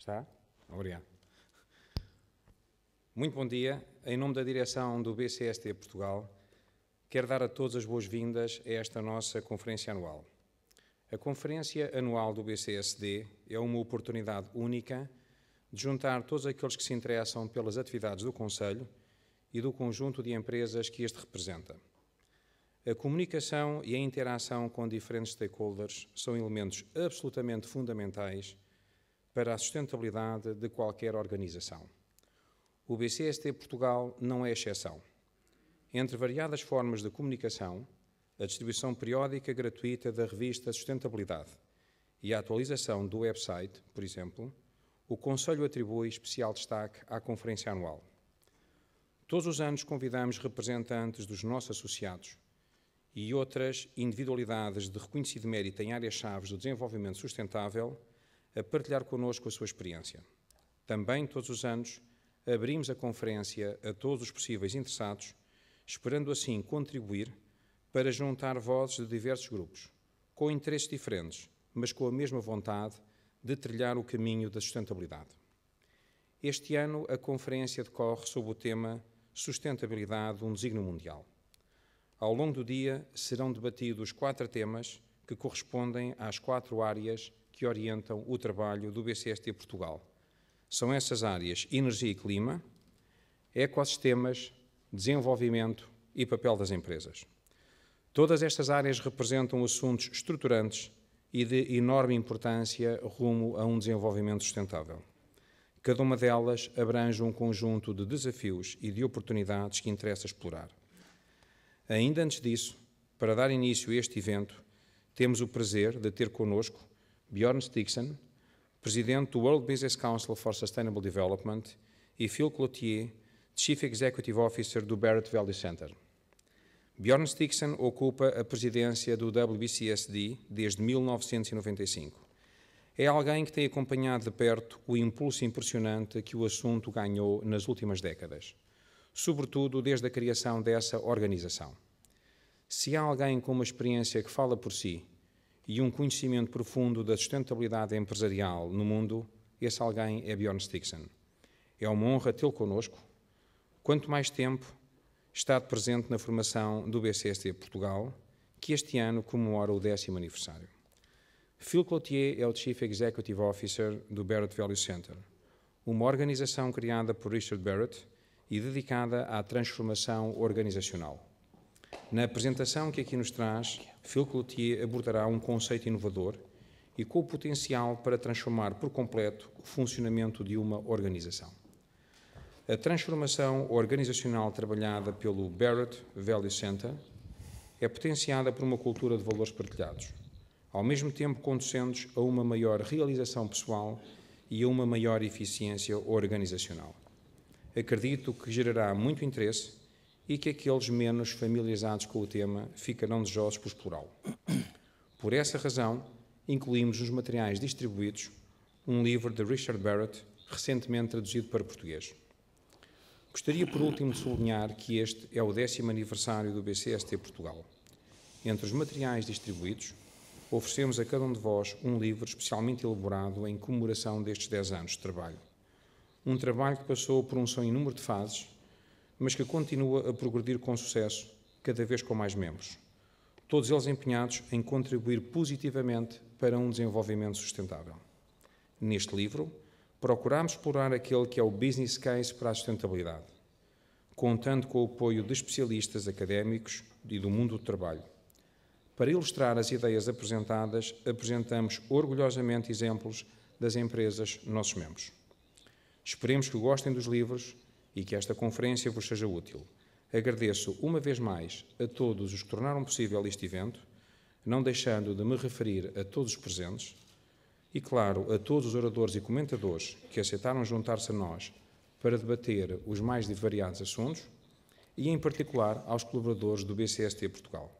Está? Obrigado. Muito bom dia. Em nome da direção do BCSD Portugal, quero dar a todos as boas-vindas a esta nossa Conferência Anual. A Conferência Anual do BCSD é uma oportunidade única de juntar todos aqueles que se interessam pelas atividades do Conselho e do conjunto de empresas que este representa. A comunicação e a interação com diferentes stakeholders são elementos absolutamente fundamentais para a sustentabilidade de qualquer organização. O BCSD Portugal não é exceção. Entre variadas formas de comunicação, a distribuição periódica gratuita da revista Sustentabilidade e a atualização do website, por exemplo, o Conselho atribui especial destaque à Conferência Anual. Todos os anos convidamos representantes dos nossos associados e outras individualidades de reconhecido mérito em áreas-chave do desenvolvimento sustentável a partilhar connosco a sua experiência. Também, todos os anos, abrimos a conferência a todos os possíveis interessados, esperando assim contribuir para juntar vozes de diversos grupos, com interesses diferentes, mas com a mesma vontade de trilhar o caminho da sustentabilidade. Este ano, a conferência decorre sob o tema Sustentabilidade, um Desígnio Mundial. Ao longo do dia, serão debatidos 4 temas que correspondem às 4 áreas que orientam o trabalho do BCSD Portugal. São essas áreas energia e clima, ecossistemas, desenvolvimento e papel das empresas. Todas estas áreas representam assuntos estruturantes e de enorme importância rumo a um desenvolvimento sustentável. Cada uma delas abrange um conjunto de desafios e de oportunidades que interessa explorar. Ainda antes disso, para dar início a este evento, temos o prazer de ter connosco Bjorn Stigson, Presidente do World Business Council for Sustainable Development, e Phil Clothier, Chief Executive Officer do Barrett Value Center. Bjorn Stigson ocupa a presidência do WBCSD desde 1995. É alguém que tem acompanhado de perto o impulso impressionante que o assunto ganhou nas últimas décadas, sobretudo desde a criação dessa organização. Se há alguém com uma experiência que fala por si e um conhecimento profundo da sustentabilidade empresarial no mundo, esse alguém é Bjorn Stigson. É uma honra tê-lo connosco. Quanto mais tempo está presente na formação do BCSD Portugal, que este ano comemora o 10º aniversário. Phil Clothier é o Chief Executive Officer do Barrett Value Center, uma organização criada por Richard Barrett e dedicada à transformação organizacional. Na apresentação que aqui nos traz, Phil Clothier abordará um conceito inovador e com o potencial para transformar por completo o funcionamento de uma organização. A transformação organizacional trabalhada pelo Barrett Value Center é potenciada por uma cultura de valores partilhados, ao mesmo tempo conducendo-nos a uma maior realização pessoal e a uma maior eficiência organizacional. Acredito que gerará muito interesse e que aqueles menos familiarizados com o tema ficarão desejosos por explorá-lo. Por essa razão, incluímos nos materiais distribuídos um livro de Richard Barrett, recentemente traduzido para português. Gostaria, por último, de sublinhar que este é o 10º aniversário do BCSD Portugal. Entre os materiais distribuídos, oferecemos a cada um de vós um livro especialmente elaborado em comemoração destes 10 anos de trabalho. Um trabalho que passou por um sem número de fases, mas que continua a progredir com sucesso, cada vez com mais membros. Todos eles empenhados em contribuir positivamente para um desenvolvimento sustentável. Neste livro, procuramos explorar aquele que é o business case para a sustentabilidade, contando com o apoio de especialistas académicos e do mundo do trabalho. Para ilustrar as ideias apresentadas, apresentamos orgulhosamente exemplos das empresas nossos membros. Esperemos que gostem dos livros e que esta conferência vos seja útil. Agradeço uma vez mais a todos os que tornaram possível este evento, não deixando de me referir a todos os presentes e, claro, a todos os oradores e comentadores que aceitaram juntar-se a nós para debater os mais variados assuntos e, em particular, aos colaboradores do BCSD Portugal.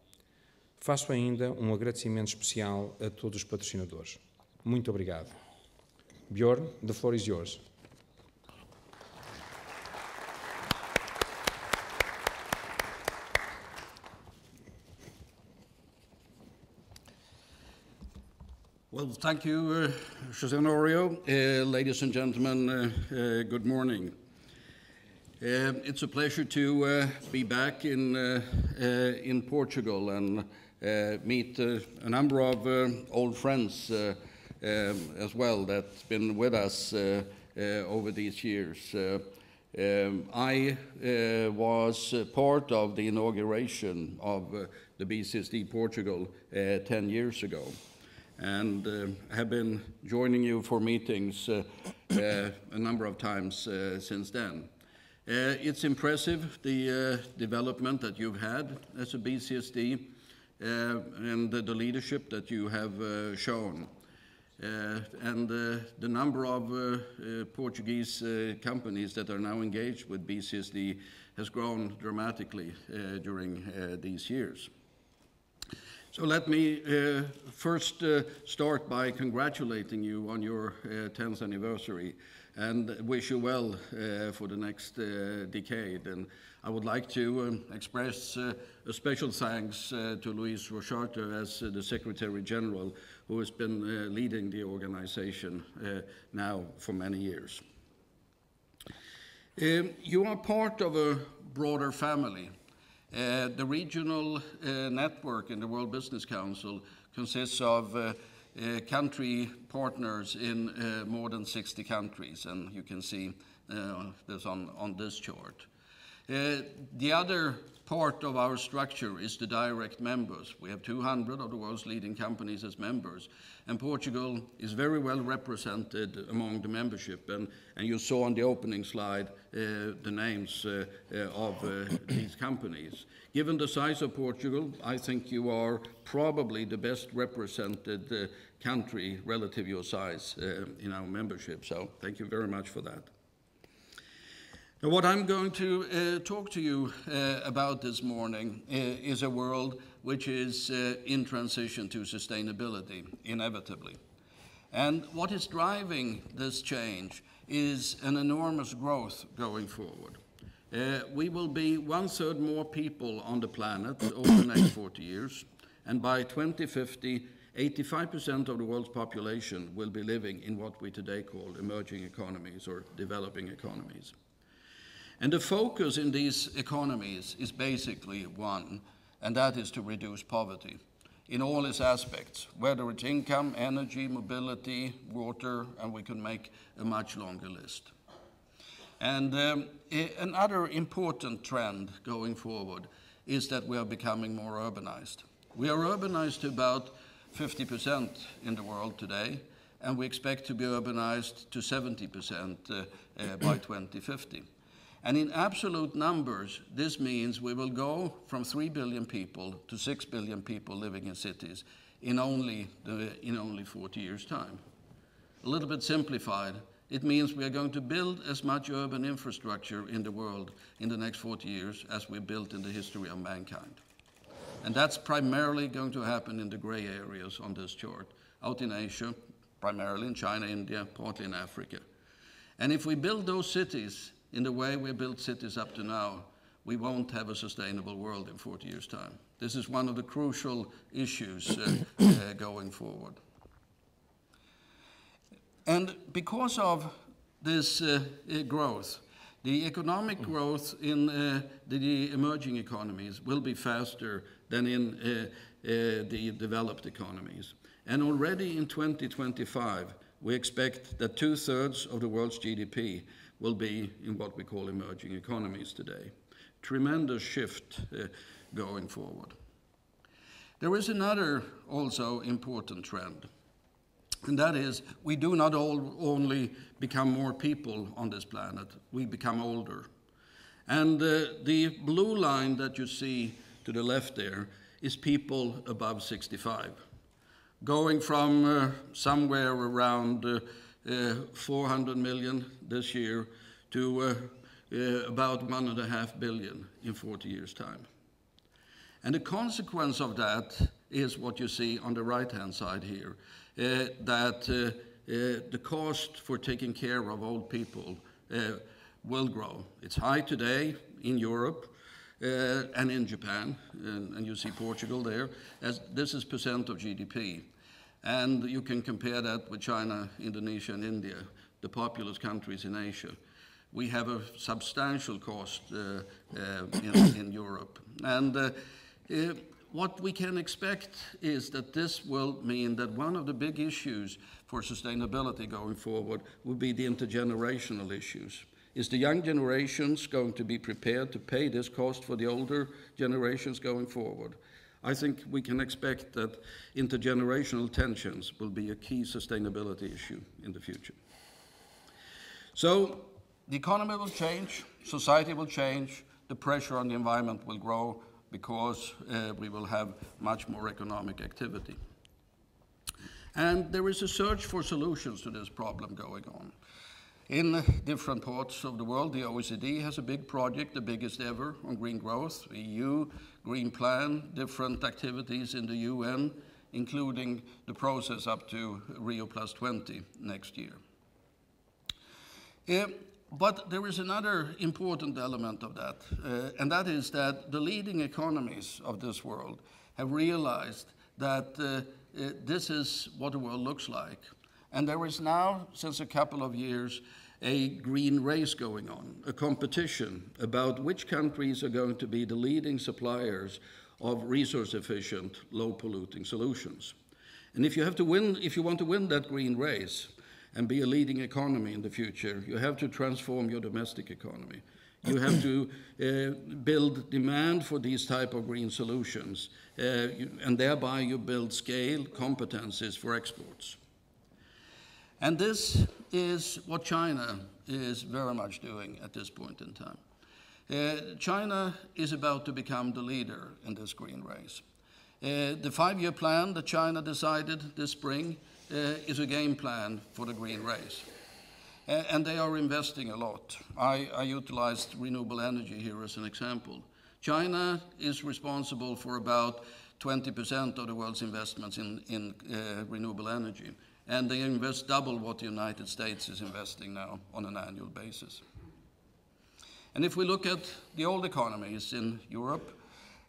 Faço ainda um agradecimento especial a todos os patrocinadores. Muito obrigado. Bjorn, the floor is yours. Well, thank you, José Honório. Ladies and gentlemen, good morning. It's a pleasure to be back in Portugal and meet a number of old friends as well that's been with us over these years. I was part of the inauguration of the BCSD Portugal 10 years ago, and have been joining you for meetings a number of times since then. It's impressive, the development that you've had as a BCSD and the leadership that you have shown. And the number of Portuguese companies that are now engaged with BCSD has grown dramatically during these years. So let me first start by congratulating you on your 10th anniversary and wish you well for the next decade. And I would like to express a special thanks to Luis Rocharte as the Secretary General, who has been leading the organization now for many years. You are part of a broader family. The regional network in the World Business Council consists of country partners in more than 60 countries, and you can see this on this chart. The other part of our structure is the direct members. We have 200 of the world's leading companies as members, and Portugal is very well represented among the membership, and you saw on the opening slide the names of these companies. Given the size of Portugal, I think you are probably the best represented country relative to your size in our membership, so thank you very much for that. Now, what I'm going to talk to you about this morning is a world which is in transition to sustainability, inevitably. And what is driving this change is an enormous growth going forward. We will be 1/3 more people on the planet over the next 40 years, and by 2050, 85% of the world's population will be living in what we today call emerging economies or developing economies. And the focus in these economies is basically one, and that is to reduce poverty in all its aspects, whether it's income, energy, mobility, water, and we can make a much longer list. And another important trend going forward is that we are becoming more urbanized. We are urbanized to about 50% in the world today, and we expect to be urbanized to 70% by 2050. And in absolute numbers, this means we will go from 3 billion people to 6 billion people living in cities in only 40 years' time. A little bit simplified, it means we are going to build as much urban infrastructure in the world in the next 40 years as we built in the history of mankind. And that's primarily going to happen in the gray areas on this chart, out in Asia, primarily in China, India, partly in Africa. And if we build those cities in the way we built cities up to now, we won't have a sustainable world in 40 years' time. This is one of the crucial issues going forward. And because of this growth, the economic growth in the emerging economies will be faster than in the developed economies. And already in 2025, we expect that 2/3 of the world's GDP will be in what we call emerging economies today. Tremendous shift going forward. There is another also important trend, and that is we do not only become more people on this planet, we become older. And the blue line that you see to the left there is people above 65, going from somewhere around 400 million this year to about 1.5 billion in 40 years' time. And the consequence of that is what you see on the right-hand side here, that the cost for taking care of old people will grow. It's high today in Europe and in Japan, and you see Portugal there, as this is percent of GDP. And you can compare that with China, Indonesia, and India, the populous countries in Asia. We have a substantial cost in Europe. And what we can expect is that this will mean that one of the big issues for sustainability going forward will be the intergenerational issues. Is the young generations going to be prepared to pay this cost for the older generations going forward? I think we can expect that intergenerational tensions will be a key sustainability issue in the future. So the economy will change, society will change, the pressure on the environment will grow because we will have much more economic activity. And there is a search for solutions to this problem going on. In different parts of the world, the OECD has a big project, the biggest ever, on green growth. The EU Green Plan, different activities in the UN, including the process up to Rio+20 next year. But there is another important element of that, and that is that the leading economies of this world have realized that this is what the world looks like. And there is now, since a couple of years, a green race going on, a competition about which countries are going to be the leading suppliers of resource-efficient, low-polluting solutions. And if you want to win that green race and be a leading economy in the future, you have to transform your domestic economy. You have to build demand for these type of green solutions, and thereby you build scale competencies for exports. And this is what China is very much doing at this point in time. China is about to become the leader in this green race. The 5-year plan that China decided this spring is a game plan for the green race. And they are investing a lot. I utilized renewable energy here as an example. China is responsible for about 20% of the world's investments in renewable energy. And they invest double what the United States is investing now on an annual basis. And if we look at the old economies in Europe,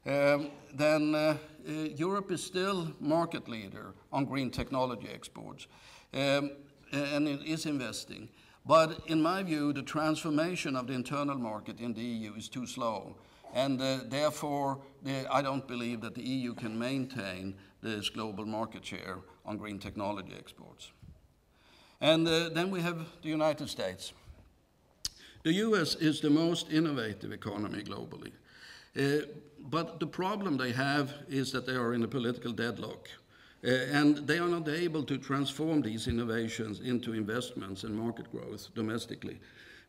then Europe is still market leader on green technology exports, and it is investing. But in my view, the transformation of the internal market in the EU is too slow. And therefore, I don't believe that the EU can maintain this global market share on green technology exports. And then we have the United States. The US is the most innovative economy globally. But the problem they have is that they are in a political deadlock. And they are not able to transform these innovations into investments and market growth domestically,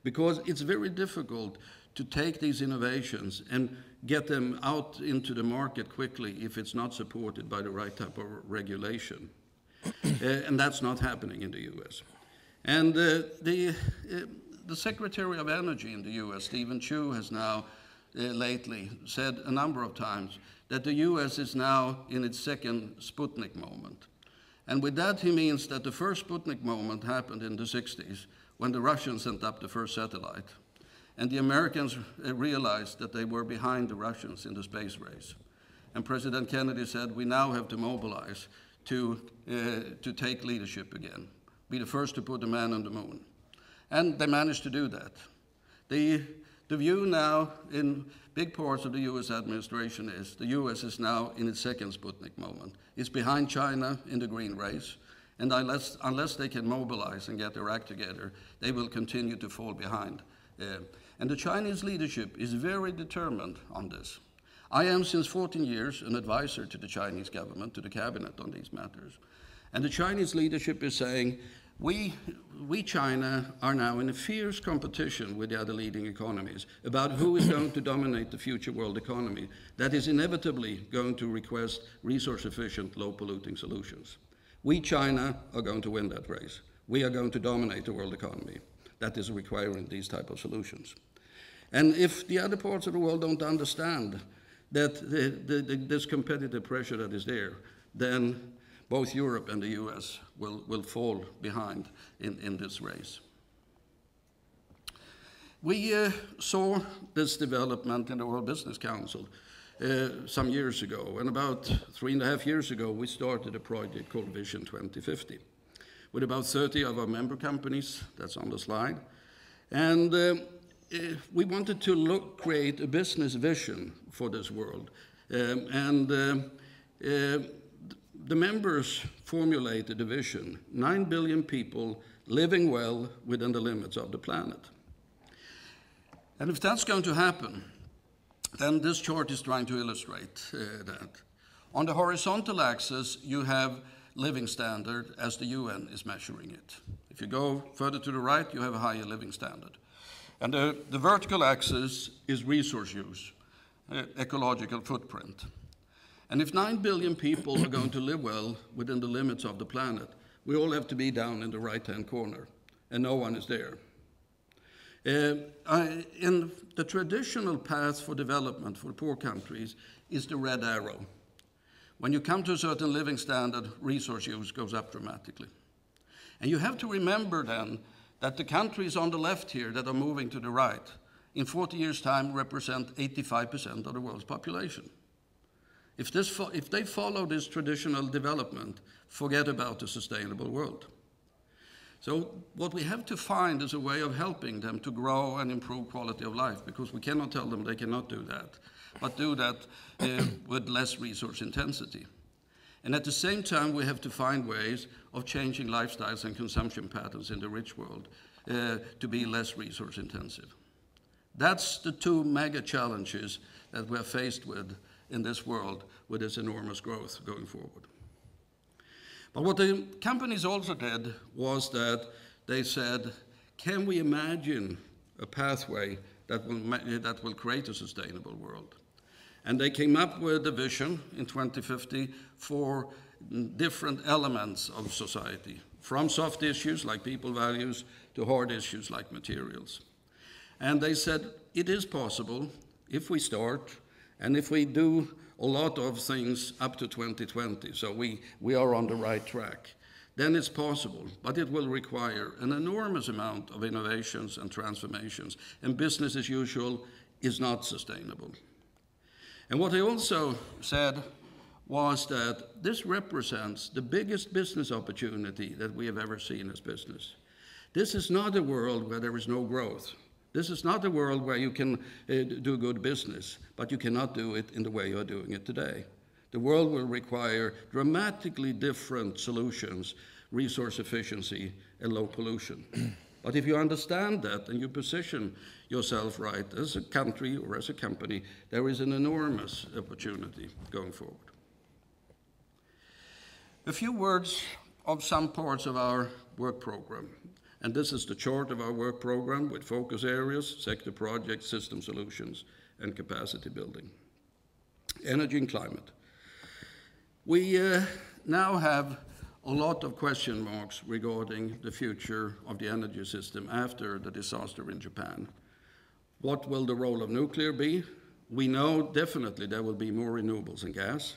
because it's very difficult to take these innovations and get them out into the market quickly if it's not supported by the right type of regulation. And that's not happening in the US. And the Secretary of Energy in the US, Stephen Chu, has now lately said a number of times that the US is now in its second Sputnik moment. And with that, he means that the first Sputnik moment happened in the 60s when the Russians sent up the first satellite. And the Americans realized that they were behind the Russians in the space race. And President Kennedy said, we now have to mobilize to take leadership again, be the first to put a man on the moon. And they managed to do that. The view now in big parts of the US administration is the US is now in its second Sputnik moment. It's behind China in the green race. And unless they can mobilize and get their act together, they will continue to fall behind. And the Chinese leadership is very determined on this. I am, since 14 years, an advisor to the Chinese government, to the cabinet on these matters. And the Chinese leadership is saying, we China, are now in a fierce competition with the other leading economies about who is going to dominate the future world economy that is inevitably going to request resource-efficient, low-polluting solutions. We, China, are going to win that race. We are going to dominate the world economy. That is requiring these type of solutions. And if the other parts of the world don't understand that this competitive pressure that is there, then both Europe and the US will fall behind in this race. We saw this development in the World Business Council some years ago. And about 3.5 years ago, we started a project called Vision 2050 with about 30 of our member companies, that's on the slide. And we wanted to create a business vision for this world. The members formulated a vision, 9 billion people living well within the limits of the planet. And if that's going to happen, then this chart is trying to illustrate that. On the horizontal axis, you have living standard as the UN is measuring it. If you go further to the right, you have a higher living standard. And the vertical axis is resource use, ecological footprint. And if 9 billion people are going to live well within the limits of the planet, we all have to be down in the right-hand corner, and no one is there. In the traditional path for development for poor countries is the red arrow. When you come to a certain living standard, resource use goes up dramatically. And you have to remember then that the countries on the left here that are moving to the right, in 40 years' time, represent 85% of the world's population. If they follow this traditional development, forget about the sustainable world. So what we have to find is a way of helping them to grow and improve quality of life, because we cannot tell them they cannot do that, but do that with less resource intensity. And at the same time, we have to find ways of changing lifestyles and consumption patterns in the rich world to be less resource intensive. That's the two mega challenges that we're faced with in this world with this enormous growth going forward. But what the companies also did was that they said, can we imagine a pathway that will create a sustainable world? And they came up with a vision in 2050 for different elements of society, from soft issues like people values to hard issues like materials. And they said, it is possible if we start and if we do a lot of things up to 2020, so we are on the right track, then it's possible, but it will require an enormous amount of innovations and transformations, and business as usual is not sustainable. And what they also said was that this represents the biggest business opportunity that we have ever seen as business. This is not a world where there is no growth. This is not a world where you can do good business, but you cannot do it in the way you're doing it today. The world will require dramatically different solutions, resource efficiency, and low pollution. But if you understand that and you position yourself right as a country or as a company, there is an enormous opportunity going forward. A few words of some parts of our work program. And this is the chart of our work program with focus areas, sector projects, system solutions, and capacity building. Energy and climate. We now have a lot of question marks regarding the future of the energy system after the disaster in Japan. What will the role of nuclear be? We know definitely there will be more renewables and gas,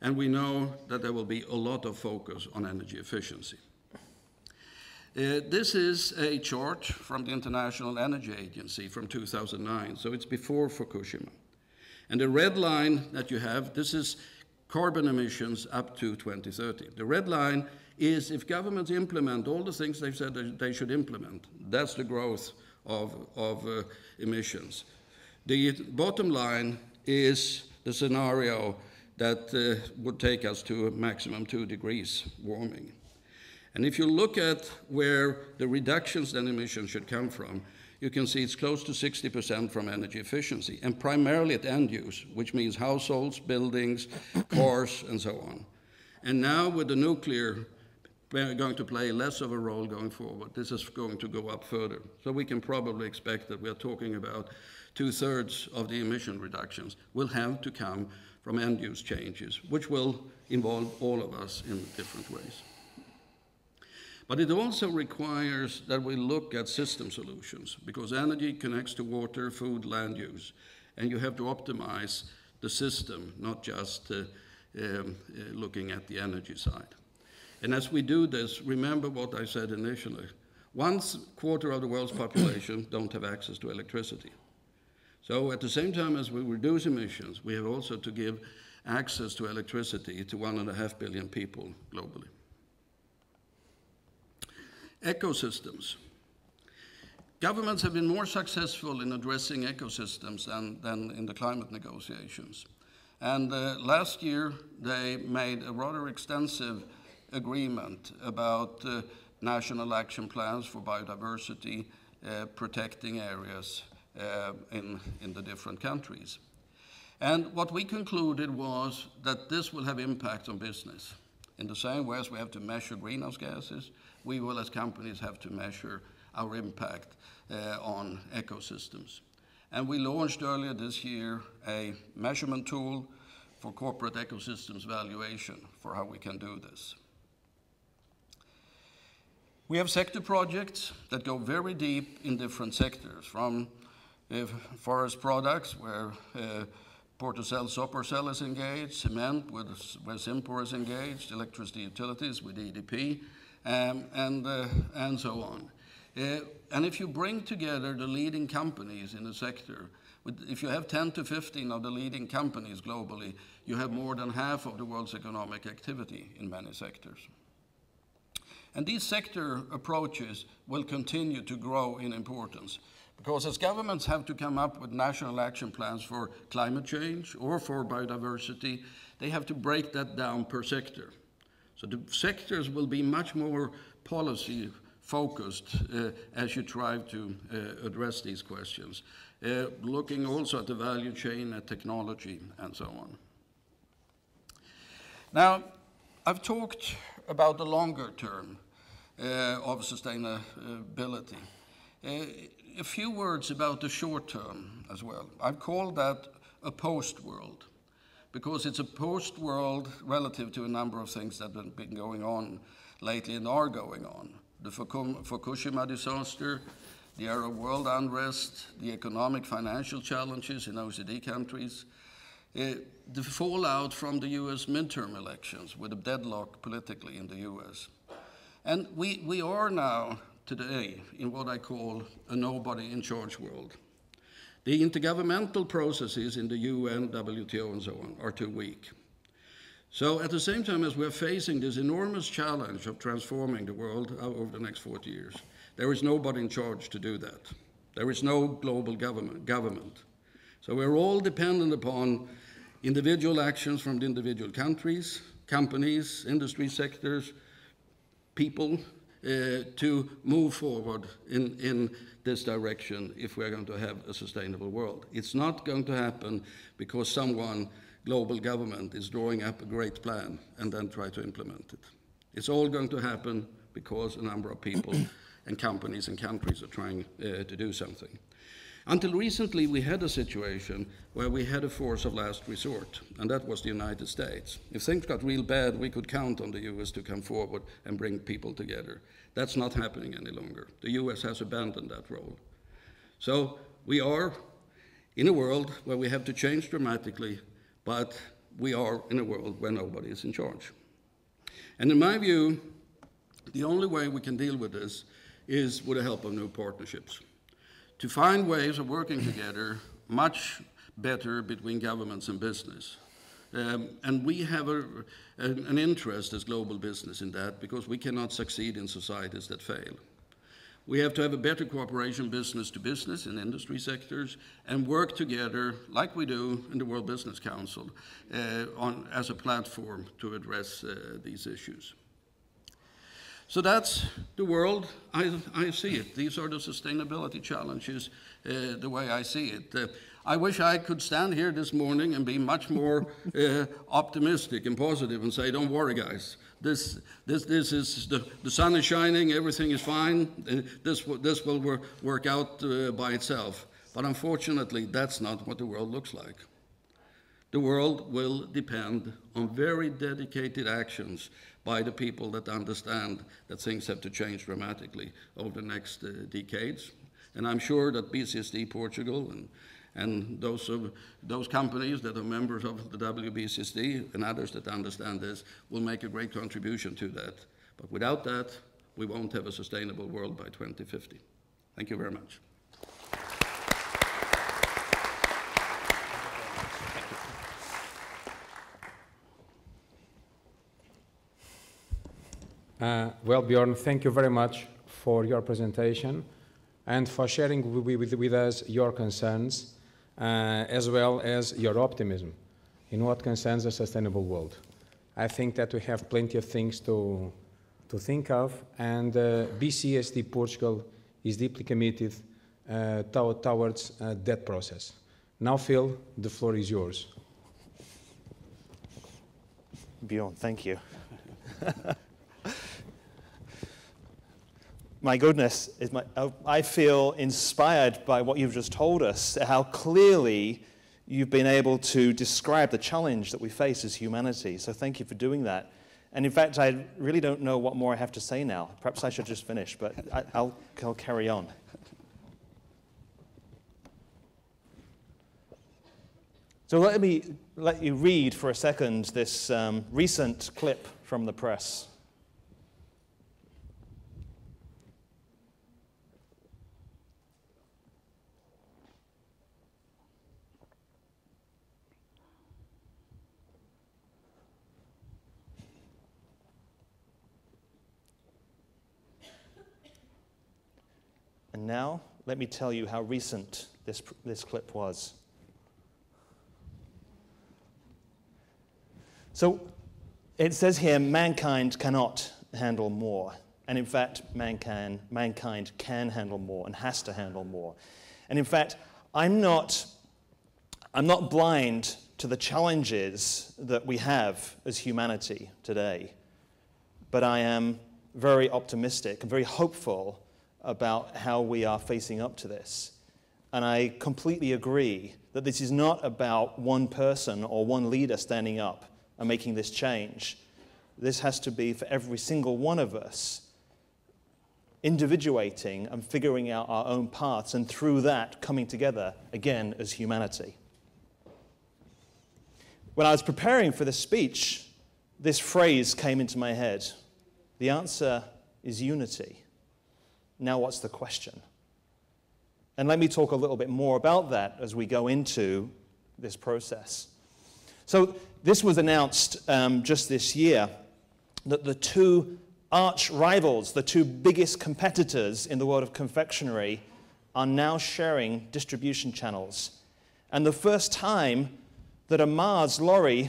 and we know that there will be a lot of focus on energy efficiency. This is a chart from the International Energy Agency from 2009, so it's before Fukushima. And the red line that you have, this is carbon emissions up to 2030. The red line is if governments implement all the things they've said that they should implement, that's the growth of emissions. The bottom line is the scenario that would take us to a maximum 2 degrees warming. And if you look at where the reductions in emissions should come from, you can see it's close to 60% from energy efficiency, and primarily at end use, which means households, buildings, cars, and so on. And now with the nuclear going to play less of a role going forward, this is going to go up further. So we can probably expect that we're talking about 2/3 of the emission reductions will have to come from end use changes, which will involve all of us in different ways. But it also requires that we look at system solutions, because energy connects to water, food, land use, and you have to optimize the system, not just looking at the energy side. And as we do this, remember what I said initially. 1/4 of the world's population don't have access to electricity. So at the same time as we reduce emissions, we have also to give access to electricity to 1.5 billion people globally. Ecosystems. Governments have been more successful in addressing ecosystems than in the climate negotiations. And last year, they made a rather extensive agreement about national action plans for biodiversity, protecting areas in the different countries. And what we concluded was that this will have impact on business. In the same way as we have to measure greenhouse gases, we will as companies have to measure our impact on ecosystems. And we launched earlier this year a measurement tool for corporate ecosystems valuation for how we can do this. We have sector projects that go very deep in different sectors, from forest products, where Portucell Soporcell is engaged, cement, where Simpor is engaged, electricity utilities with EDP, and so on. And if you bring together the leading companies in the sector, if you have 10 to 15 of the leading companies globally, you have more than half of the world's economic activity in many sectors. And these sector approaches will continue to grow in importance, because as governments have to come up with national action plans for climate change or for biodiversity, they have to break that down per sector. So the sectors will be much more policy focused as you try to address these questions, looking also at the value chain, at technology, and so on. Now, I've talked about the longer term of sustainability. A few words about the short term as well. I've called that a post-world, because it's a post-world relative to a number of things that have been going on lately and are going on. The Fukushima disaster, the Arab world unrest, the economic financial challenges in OECD countries, the fallout from the US midterm elections with a deadlock politically in the US. And we are now today in what I call a nobody in charge world. The intergovernmental processes in the UN, WTO, and so on are too weak. So at the same time as we're facing this enormous challenge of transforming the world over the next 40 years, there is nobody in charge to do that. There is no global government. So we're all dependent upon individual actions from the individual countries, companies, industry sectors, people, to move forward in this direction if we're going to have a sustainable world. It's not going to happen because someone, global government, is drawing up a great plan and then try to implement it. It's all going to happen because a number of people and companies and countries are trying to do something. Until recently, we had a situation where we had a force of last resort, and that was the United States. If things got real bad, we could count on the US to come forward and bring people together. That's not happening any longer. The US has abandoned that role. So we are in a world where we have to change dramatically, but we are in a world where nobody is in charge. And in my view, the only way we can deal with this is with the help of new partnerships, to find ways of working together much better between governments and business. And we have an interest as global business in that, because we cannot succeed in societies that fail. We have to have a better cooperation business to business in industry sectors and work together like we do in the World Business Council as a platform to address these issues. So that's the world I see it. These are the sustainability challenges the way I see it. I wish I could stand here this morning and be much more optimistic and positive and say, don't worry, guys. This is the sun is shining, everything is fine. This will work out by itself. But unfortunately, that's not what the world looks like. The world will depend on very dedicated actions by the people that understand that things have to change dramatically over the next decades. And I'm sure that BCSD Portugal and those companies that are members of the WBCSD and others that understand this will make a great contribution to that. But without that, we won't have a sustainable world by 2050. Thank you very much. Well, Bjorn, thank you very much for your presentation and for sharing with us your concerns as well as your optimism in what concerns a sustainable world. I think that we have plenty of things to think of, and BCSD Portugal is deeply committed towards that process. Now, Phil, the floor is yours. Bjorn, thank you. My goodness, I feel inspired by what you've just told us, how clearly you've been able to describe the challenge that we face as humanity. So thank you for doing that. And in fact, I really don't know what more I have to say now. Perhaps I should just finish, but I'll carry on. So let you read for a second this recent clip from the press. And now, let me tell you how recent this clip was. So, it says here, mankind cannot handle more. And in fact, mankind can handle more and has to handle more. And in fact, I'm not blind to the challenges that we have as humanity today. But I am very optimistic and very hopeful about how we are facing up to this. And I completely agree that this is not about one person or one leader standing up and making this change. This has to be for every single one of us individuating and figuring out our own paths, and through that coming together again as humanity. When I was preparing for this speech, this phrase came into my head. The answer is unity. Now what's the question? And let me talk a little bit more about that as we go into this process. So this was announced just this year, that the two arch rivals, the two biggest competitors in the world of confectionery, are now sharing distribution channels. And the first time that a Mars lorry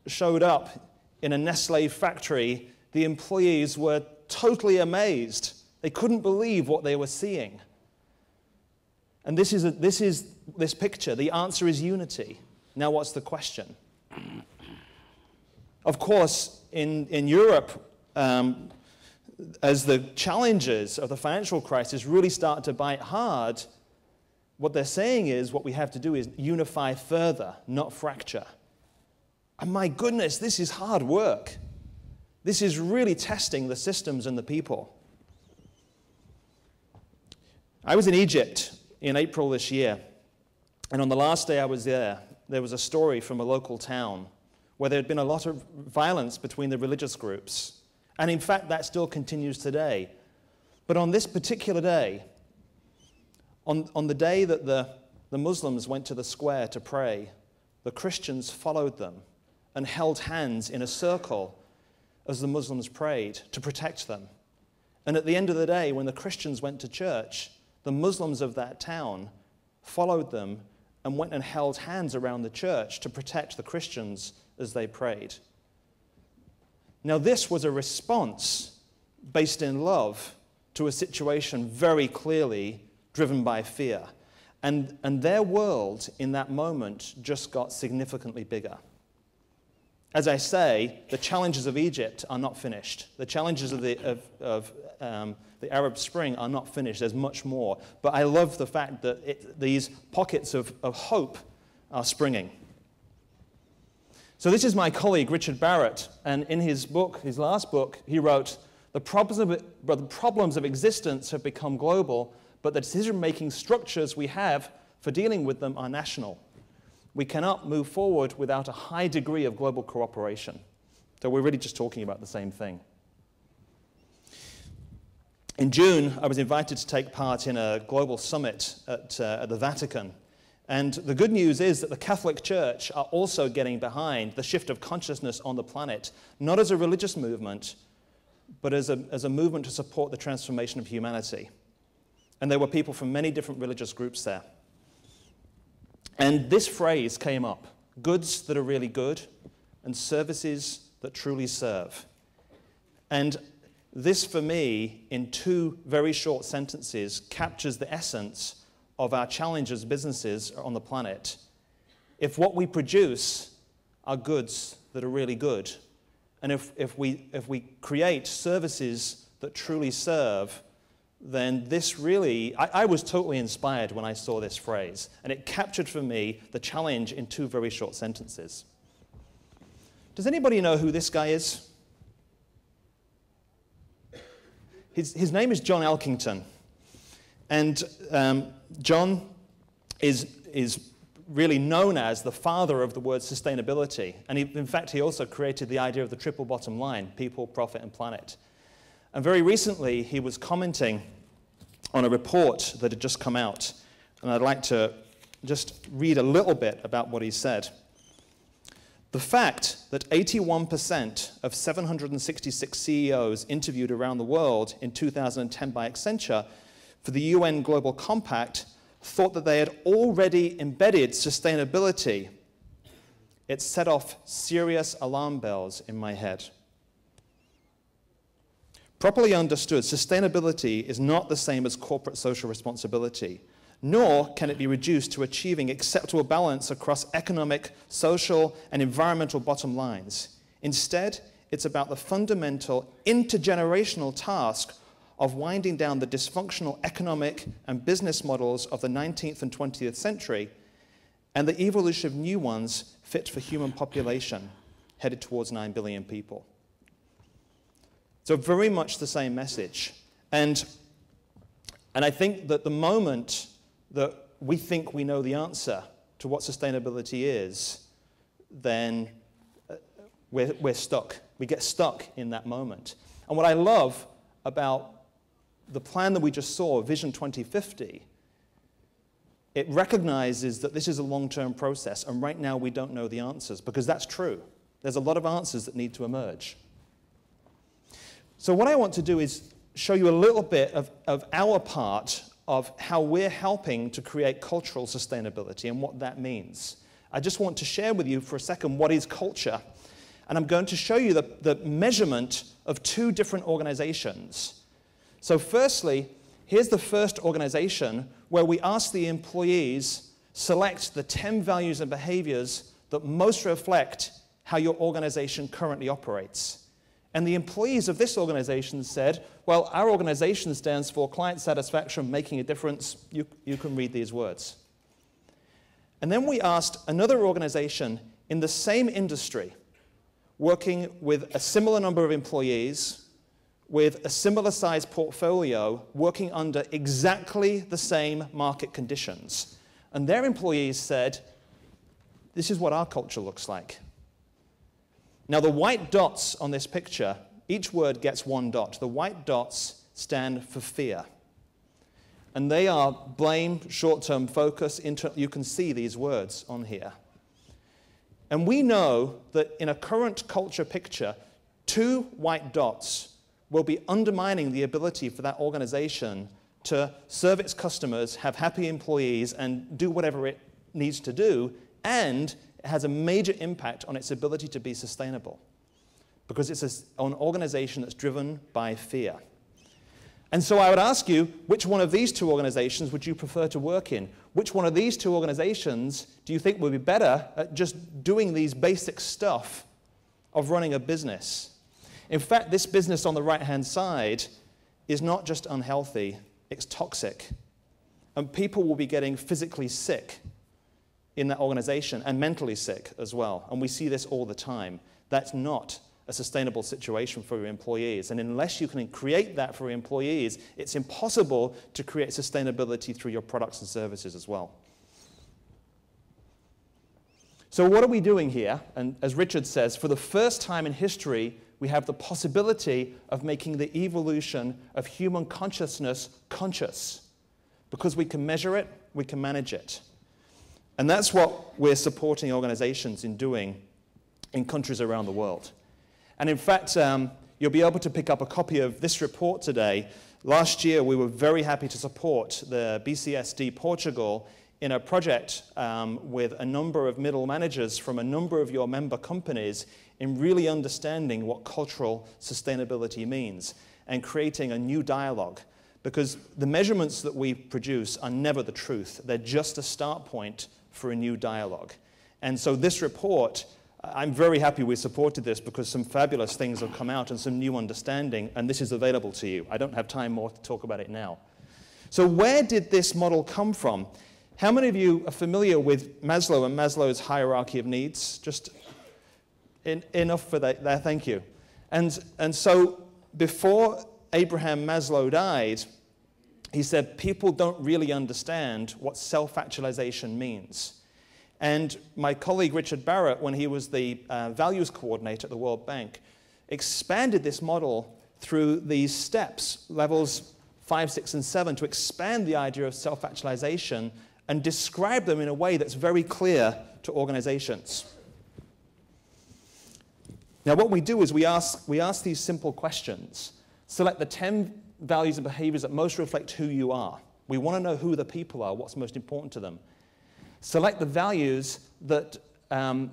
showed up in a Nestlé factory, the employees were totally amazed. They couldn't believe what they were seeing. And this is this picture. The answer is unity. Now what's the question? Of course, in Europe, as the challenges of the financial crisis really start to bite hard, what they're saying is what we have to do is unify further, not fracture. And my goodness, this is hard work. This is really testing the systems and the people. I was in Egypt in April this year, and on the last day I was there was a story from a local town where there had been a lot of violence between the religious groups. And in fact, that still continues today. But on this particular day, on the day that the Muslims went to the square to pray, the Christians followed them and held hands in a circle as the Muslims prayed to protect them. And at the end of the day, when the Christians went to church, the Muslims of that town followed them and went and held hands around the church to protect the Christians as they prayed. Now, this was a response based in love to a situation very clearly driven by fear. And their world in that moment just got significantly bigger. As I say, the challenges of Egypt are not finished. The challenges of the Arab Spring are not finished. There's much more. But I love the fact that these pockets of hope are springing. So this is my colleague, Richard Barrett, and in his book, his last book, he wrote, the problems of existence have become global, but the decision-making structures we have for dealing with them are national. We cannot move forward without a high degree of global cooperation. So we're really just talking about the same thing. In June, I was invited to take part in a global summit at the Vatican. And the good news is that the Catholic Church are also getting behind the shift of consciousness on the planet, not as a religious movement, but as a movement to support the transformation of humanity. And there were people from many different religious groups there. And this phrase came up: goods that are really good and services that truly serve. And this, for me, in 2 very short sentences, captures the essence of our challenge as businesses on the planet. If what we produce are goods that are really good, and if we create services that truly serve, then this really, I was totally inspired when I saw this phrase, and it captured for me the challenge in 2 very short sentences. Does anybody know who this guy is? His name is John Elkington, and John is really known as the father of the word sustainability, and in fact he also created the idea of the triple bottom line: people, profit, and planet. And very recently he was commenting on a report that had just come out, and I'd like to just read a little bit about what he said. The fact that 81% of 766 CEOs interviewed around the world in 2010 by Accenture for the UN Global Compact thought that they had already embedded sustainability, it set off serious alarm bells in my head. Properly understood, sustainability is not the same as corporate social responsibility, nor can it be reduced to achieving acceptable balance across economic, social, and environmental bottom lines. Instead, it's about the fundamental intergenerational task of winding down the dysfunctional economic and business models of the 19th and 20th century and the evolution of new ones fit for human population headed towards 9 billion people. So very much the same message. And I think that the moment that we think we know the answer to what sustainability is, then we're stuck. We get stuck in that moment. And what I love about the plan that we just saw, Vision 2050, it recognizes that this is a long-term process, and right now we don't know the answers, because that's true. There's a lot of answers that need to emerge. So what I want to do is show you a little bit of our part of how we're helping to create cultural sustainability and what that means. I just want to share with you for a second what is culture. And I'm going to show you the measurement of 2 different organizations. So firstly, here's the first organization where we ask the employees, select the 10 values and behaviors that most reflect how your organization currently operates. And the employees of this organization said, well, our organization stands for client satisfaction, making a difference. You can read these words. And then we asked another organization in the same industry, working with a similar number of employees, with a similar size portfolio, working under exactly the same market conditions. And their employees said, this is what our culture looks like. Now, the white dots on this picture, each word gets 1 dot. The white dots stand for fear. And they are blame, short-term focus. You can see these words on here. And we know that in a current culture picture, 2 white dots will be undermining the ability for that organization to serve its customers, have happy employees, and do whatever it needs to do, and it has a major impact on its ability to be sustainable, because it's an organization that's driven by fear. And so I would ask you, which one of these 2 organizations would you prefer to work in? Which one of these 2 organizations do you think would be better at just doing these basic stuff of running a business? In fact, this business on the right-hand side is not just unhealthy, it's toxic. And people will be getting physically sick in that organization, and mentally sick as well. And we see this all the time. That's not a sustainable situation for your employees. And unless you can create that for your employees, it's impossible to create sustainability through your products and services as well. So what are we doing here? And as Richard says, for the first time in history, we have the possibility of making the evolution of human consciousness conscious. Because we can measure it, we can manage it. And that's what we're supporting organizations in doing in countries around the world. And in fact, you'll be able to pick up a copy of this report today. Last year, we were very happy to support the BCSD Portugal in a project with a number of middle managers from a number of your member companies in really understanding what cultural sustainability means and creating a new dialogue. Because the measurements that we produce are never the truth. They're just a start point for a new dialogue. And so this report, I'm very happy we supported this because some fabulous things have come out and some new understanding, and this is available to you. I don't have time more to talk about it now. So where did this model come from? How many of you are familiar with Maslow and Maslow's hierarchy of needs? Just enough for that there, thank you. And so before Abraham Maslow died, he said people don't really understand what self-actualization means. And my colleague Richard Barrett, when he was the values coordinator at the World Bank, expanded this model through these steps, levels 5, 6, and 7, to expand the idea of self-actualization and describe them in a way that's very clear to organizations. Now what we do is we ask these simple questions. Select the 10 values and behaviors that most reflect who you are. We want to know who the people are, what's most important to them. Select the values that to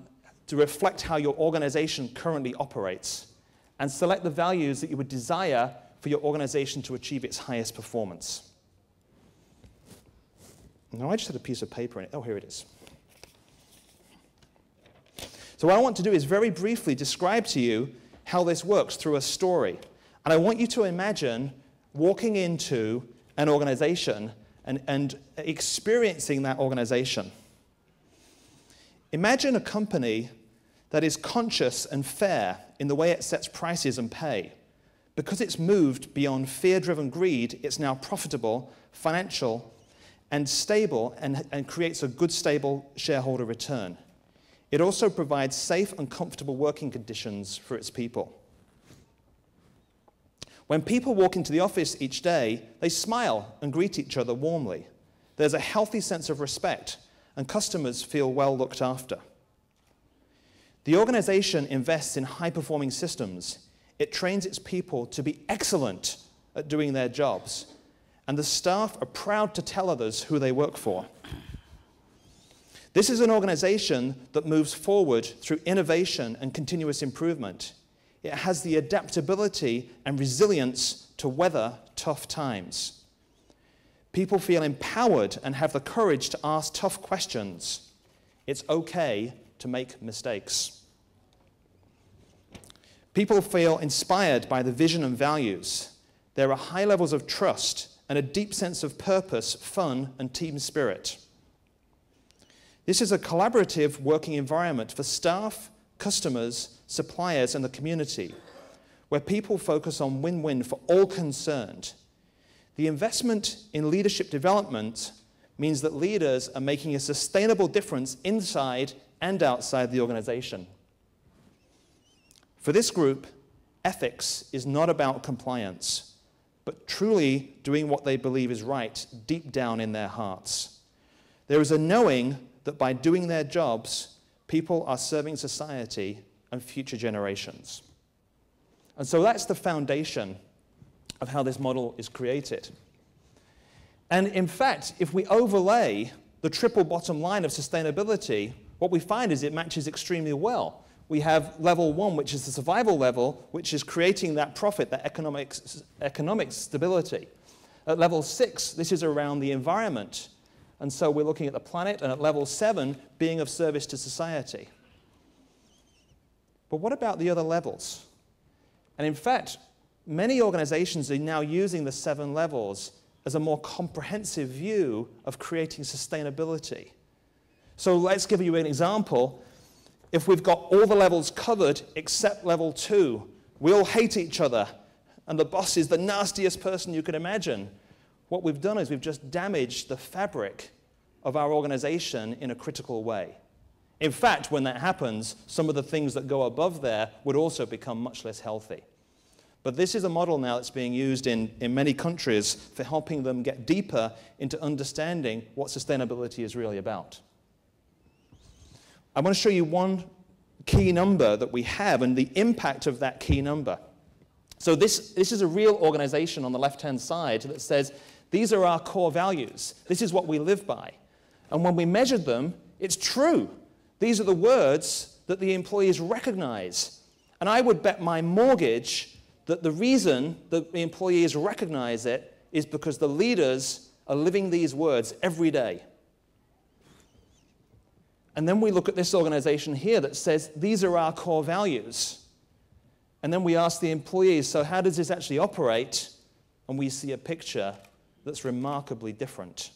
reflect how your organization currently operates. And select the values that you would desire for your organization to achieve its highest performance. Now, I just had a piece of paper in it. Oh, here it is. So what I want to do is very briefly describe to you how this works through a story. And I want you to imagine walking into an organization and experiencing that organization. Imagine a company that is conscious and fair in the way it sets prices and pay. Because it's moved beyond fear-driven greed, it's now profitable, financial, and stable, and creates a good, stable shareholder return. It also provides safe and comfortable working conditions for its people. When people walk into the office each day, they smile and greet each other warmly. There's a healthy sense of respect, and customers feel well looked after. The organization invests in high-performing systems. It trains its people to be excellent at doing their jobs, and the staff are proud to tell others who they work for. This is an organization that moves forward through innovation and continuous improvement. It has the adaptability and resilience to weather tough times. People feel empowered and have the courage to ask tough questions. It's okay to make mistakes. People feel inspired by the vision and values. There are high levels of trust and a deep sense of purpose, fun, and team spirit. This is a collaborative working environment for staff, customers, suppliers, and the community, where people focus on win-win for all concerned. The investment in leadership development means that leaders are making a sustainable difference inside and outside the organization. For this group, ethics is not about compliance, but truly doing what they believe is right deep down in their hearts. There is a knowing that by doing their jobs, people are serving society and future generations. And so that's the foundation of how this model is created. And in fact, if we overlay the triple bottom line of sustainability, what we find is it matches extremely well. We have level 1, which is the survival level, which is creating that profit, that economic stability. At level 6, this is around the environment. And so we're looking at the planet, and at level 7, being of service to society. But what about the other levels? And in fact, many organizations are now using the 7 levels as a more comprehensive view of creating sustainability. So let's give you an example. If we've got all the levels covered except level 2, we all hate each other, and the boss is the nastiest person you could imagine. What we've done is we've just damaged the fabric of our organization in a critical way. In fact, when that happens, some of the things that go above there would also become much less healthy. But this is a model now that's being used in many countries for helping them get deeper into understanding what sustainability is really about. I want to show you one key number that we have and the impact of that key number. So this is a real organization on the left-hand side that says, these are our core values. This is what we live by. And when we measured them, it's true. These are the words that the employees recognize. And I would bet my mortgage that the reason that the employees recognize it is because the leaders are living these words every day. And then we look at this organization here that says, these are our core values. And then we ask the employees, so how does this actually operate? And we see a picture that's remarkably different.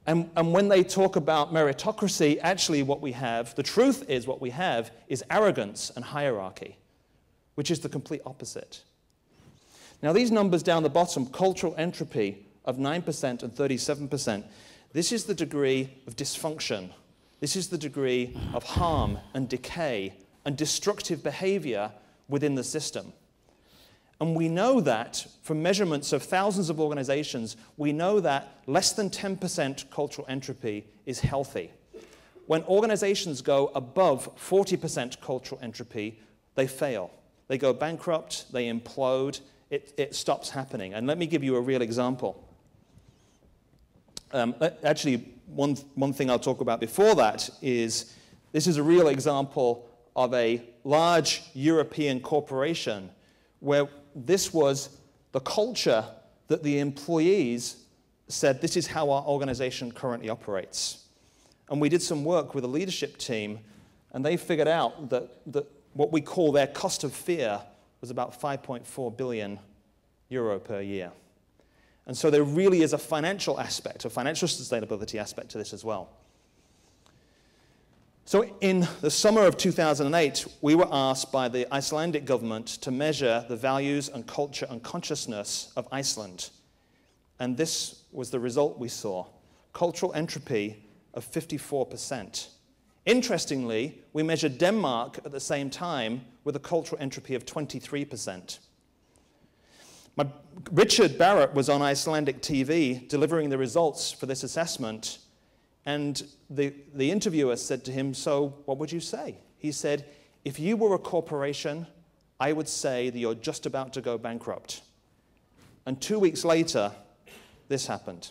And when they talk about meritocracy, actually what we have, the truth is what we have, is arrogance and hierarchy, which is the complete opposite. Now these numbers down the bottom, cultural entropy of 9% and 37%, this is the degree of dysfunction. This is the degree of harm and decay and destructive behavior within the system. And we know that from measurements of thousands of organizations, we know that less than 10% cultural entropy is healthy. When organizations go above 40% cultural entropy, they fail. They go bankrupt, they implode, it stops happening. And let me give you a real example. Actually, one thing I'll talk about before that is, this is a real example of a large European corporation where this was the culture that the employees said, this is how our organization currently operates. And we did some work with a leadership team, and they figured out that what we call their cost of fear was about 5.4 billion euro per year. And so there really is a financial aspect, a financial sustainability aspect to this as well. So in the summer of 2008, we were asked by the Icelandic government to measure the values and culture and consciousness of Iceland. And this was the result we saw, cultural entropy of 54%. Interestingly, we measured Denmark at the same time with a cultural entropy of 23%. Richard Barrett was on Icelandic TV delivering the results for this assessment, and the interviewer said to him, so what would you say? He said, if you were a corporation, I would say that you're just about to go bankrupt. And 2 weeks later, this happened.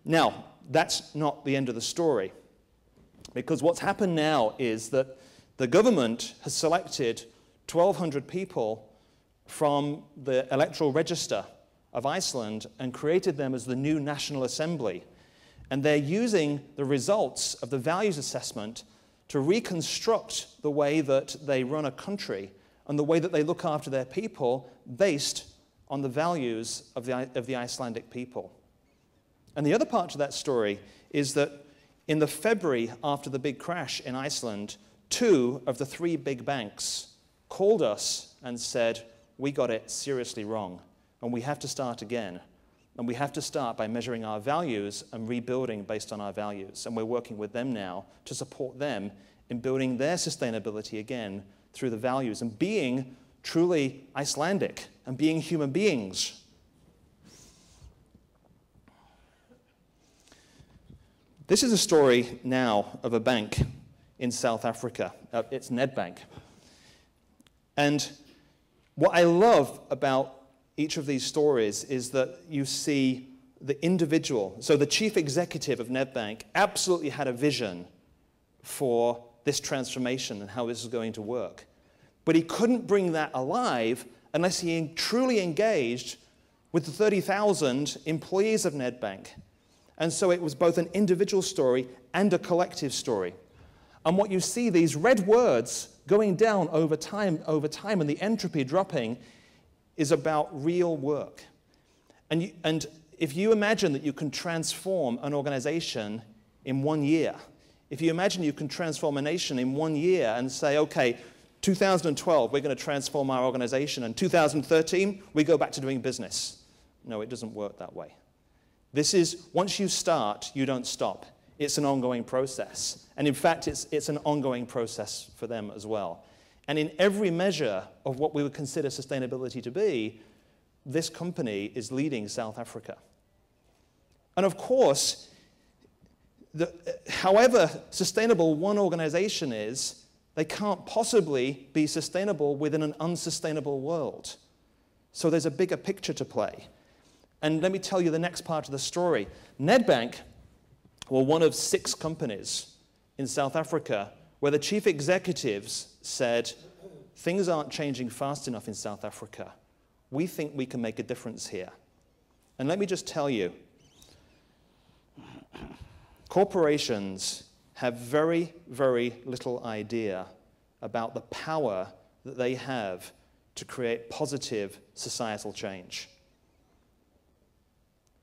Now, that's not the end of the story, because what's happened now is that the government has selected 1,200 people from the electoral register of Iceland and created them as the new National Assembly. And they're using the results of the values assessment to reconstruct the way that they run a country and the way that they look after their people based on the values of the Icelandic people. And the other part to that story is that in the February after the big crash in Iceland, 2 of the 3 big banks called us and said, we got it seriously wrong, and we have to start again. And we have to start by measuring our values and rebuilding based on our values. And we're working with them now to support them in building their sustainability again through the values and being truly Icelandic and being human beings. This is a story now of a bank in South Africa. It's Nedbank. And what I love about each of these stories is that you see the individual. So the chief executive of Nedbank absolutely had a vision for this transformation and how this is going to work. But he couldn't bring that alive unless he truly engaged with the 30,000 employees of Nedbank. And so it was both an individual story and a collective story. And what you see, these red words going down over time, and the entropy dropping, is about real work. And if you imagine that you can transform an organization in 1 year, if you imagine you can transform a nation in 1 year and say, okay, 2012, we're going to transform our organization, and 2013, we go back to doing business. No, it doesn't work that way. This is, once you start, you don't stop. It's an ongoing process. And in fact, it's an ongoing process for them as well. And in every measure of what we would consider sustainability to be, this company is leading South Africa. And of course, however sustainable one organization is, They can't possibly be sustainable within an unsustainable world. So there's a bigger picture to play. And let me tell you the next part of the story. Nedbank were one of 6 companies in South Africa where the chief executives said, things aren't changing fast enough in South Africa. We think we can make a difference here. And let me just tell you, corporations have very, very little idea about the power that they have to create positive societal change.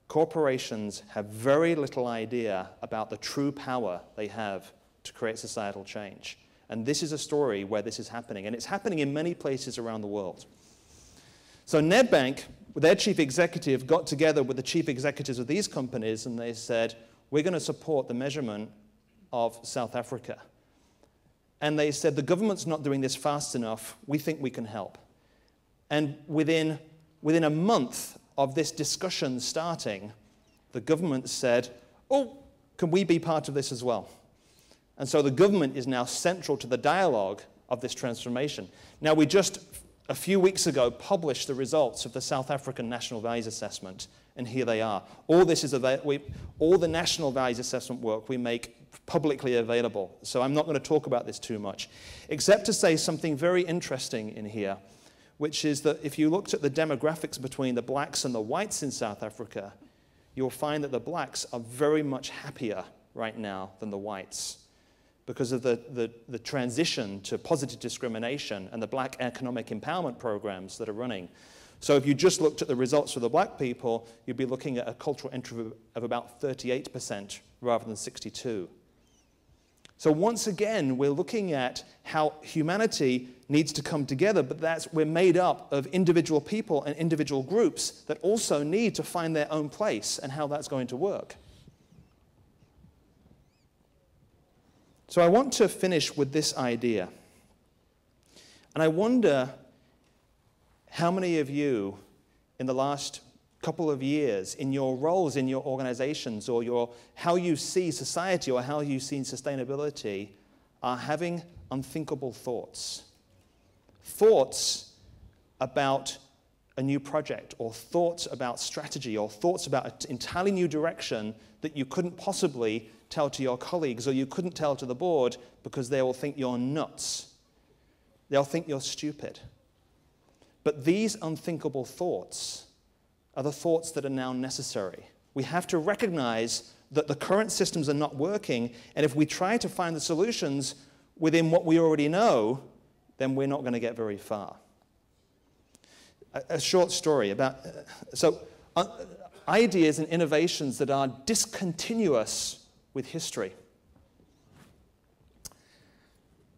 Corporations have very little idea about the true power they have to create societal change. And this is a story where this is happening, and it's happening in many places around the world. So Nedbank, their chief executive, got together with the chief executives of these companies, and they said, we're going to support the measurement of South Africa. And they said, the government's not doing this fast enough. We think we can help. And within a month of this discussion starting, the government said, oh, can we be part of this as well? And so the government is now central to the dialogue of this transformation. Now, we just, a few weeks ago, published the results of the South African National Values Assessment, and here they are. All the National Values Assessment work we make publicly available, so I'm not going to talk about this too much, except to say something very interesting in here, which is that if you looked at the demographics between the blacks and the whites in South Africa, you'll find that the blacks are very much happier right now than the whites because of the transition to positive discrimination and the black economic empowerment programs that are running. So if you just looked at the results for the black people, you'd be looking at a cultural entry of about 38% rather than 62%. So once again, we're looking at how humanity needs to come together, but we're made up of individual people and individual groups that also need to find their own place and how that's going to work. So I want to finish with this idea. And I wonder how many of you in the last couple of years in your roles in your organizations or how you see society or how you see sustainability are having unthinkable thoughts. Thoughts about a new project or thoughts about strategy or thoughts about an entirely new direction that you couldn't possibly tell to your colleagues or you couldn't tell to the board because they will think you're nuts. They'll think you're stupid. But these unthinkable thoughts are the thoughts that are now necessary. We have to recognize that the current systems are not working, and if we try to find the solutions within what we already know, then we're not going to get very far. A short story about, ideas and innovations that are discontinuous with history.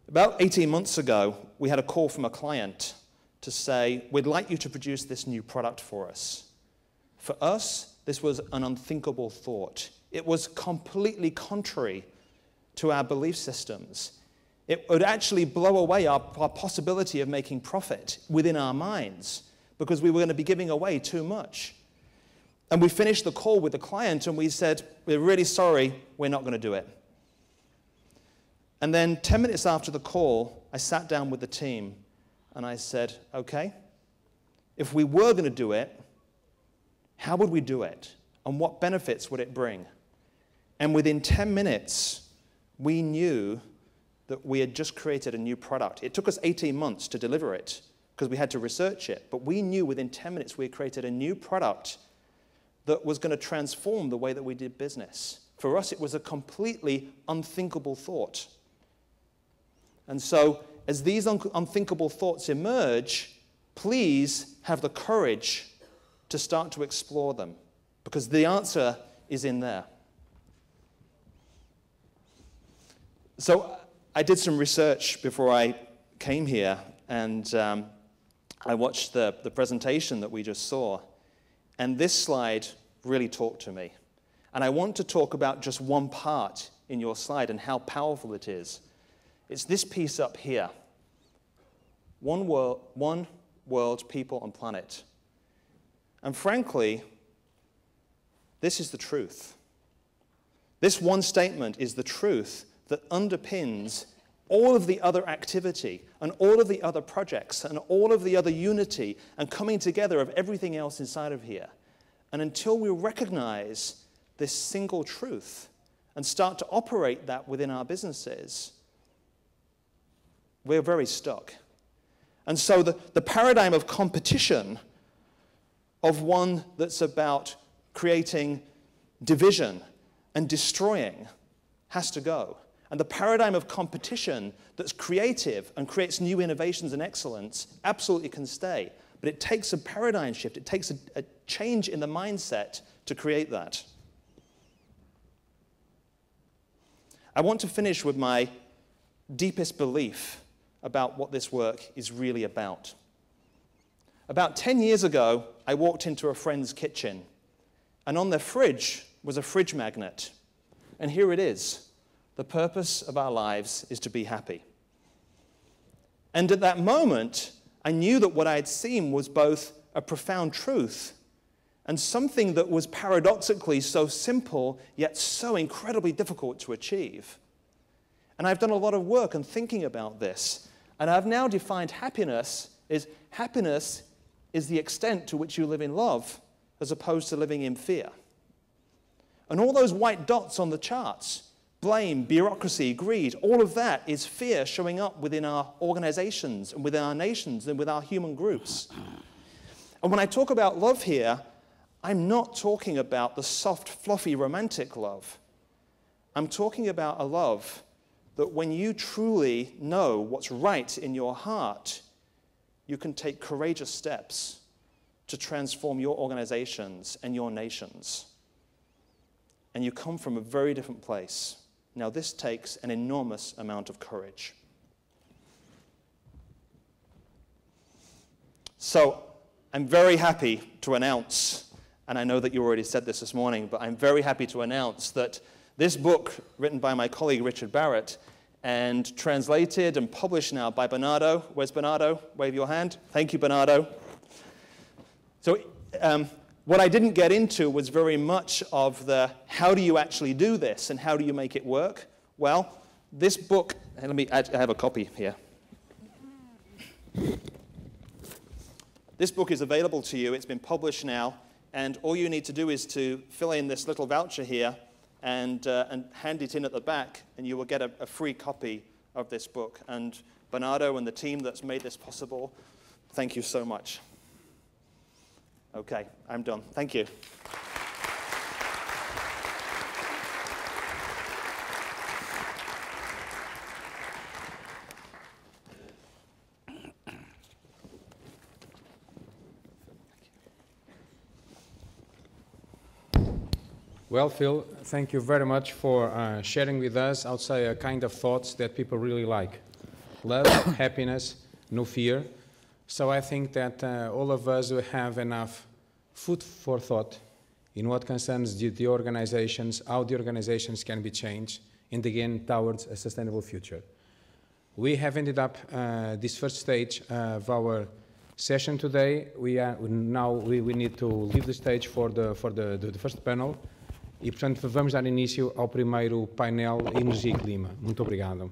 About 18 months ago, we had a call from a client to say, we'd like you to produce this new product for us. For us, this was an unthinkable thought. It was completely contrary to our belief systems. It would actually blow away our possibility of making profit within our minds because we were going to be giving away too much. And we finished the call with the client and we said, we're really sorry, we're not going to do it. And then 10 minutes after the call, I sat down with the team and I said, okay, if we were going to do it, how would we do it? And what benefits would it bring? And within 10 minutes, we knew that we had just created a new product. It took us 18 months to deliver it because we had to research it. But we knew within 10 minutes we had created a new product that was going to transform the way that we did business. For us, it was a completely unthinkable thought. And so as these unthinkable thoughts emerge, please have the courage to start to explore them, because the answer is in there. So I did some research before I came here, and I watched the presentation that we just saw, and this slide really talked to me. And I want to talk about just one part in your slide and how powerful it is. It's this piece up here. One world, people, and planet. And frankly, this is the truth. This one statement is the truth that underpins all of the other activity and all of the other projects and all of the other unity and coming together of everything else inside of here. And until we recognize this single truth and start to operate that within our businesses, we're very stuck. And so the paradigm of competition, of one that's about creating division and destroying, has to go. And the paradigm of competition that's creative and creates new innovations and excellence absolutely can stay. But it takes a paradigm shift. It takes a change in the mindset to create that. I want to finish with my deepest belief about what this work is really about. About 10 years ago, I walked into a friend's kitchen, and on their fridge was a fridge magnet. And here it is. The purpose of our lives is to be happy. And at that moment, I knew that what I had seen was both a profound truth and something that was paradoxically so simple, yet so incredibly difficult to achieve. And I've done a lot of work on thinking about this. And I've now defined happiness is the extent to which you live in love as opposed to living in fear. And all those white dots on the charts, blame, bureaucracy, greed, all of that is fear showing up within our organizations and within our nations and with our human groups. And when I talk about love here, I'm not talking about the soft, fluffy, romantic love. I'm talking about a love that when you truly know what's right in your heart, you can take courageous steps to transform your organizations and your nations. And you come from a very different place. Now, this takes an enormous amount of courage. So, I'm very happy to announce, and I know that you already said this morning, but I'm very happy to announce that this book, written by my colleague Richard Barrett, and translated and published now by Bernardo. Where's Bernardo? Wave your hand. Thank you, Bernardo. So, what I didn't get into was very much of the how do you actually do this and how do you make it work? Well, this book, and I have a copy here. This book is available to you. It's been published now, and all you need to do is to fill in this little voucher here and hand it in at the back, and you will get a free copy of this book. And Bernardo and the team that's made this possible, thank you so much. Okay, I'm done. Thank you. Well, Phil, thank you very much for sharing with us, I would say, a kind of thoughts that people really like. Love, happiness, no fear. So I think that all of us will have enough food for thought in what concerns the organizations, how the organizations can be changed, and again, towards a sustainable future. We have ended up this first stage of our session today. We need to leave the stage for the first panel. E, portanto, vamos dar início ao primeiro painel Energia e Clima. Muito obrigado.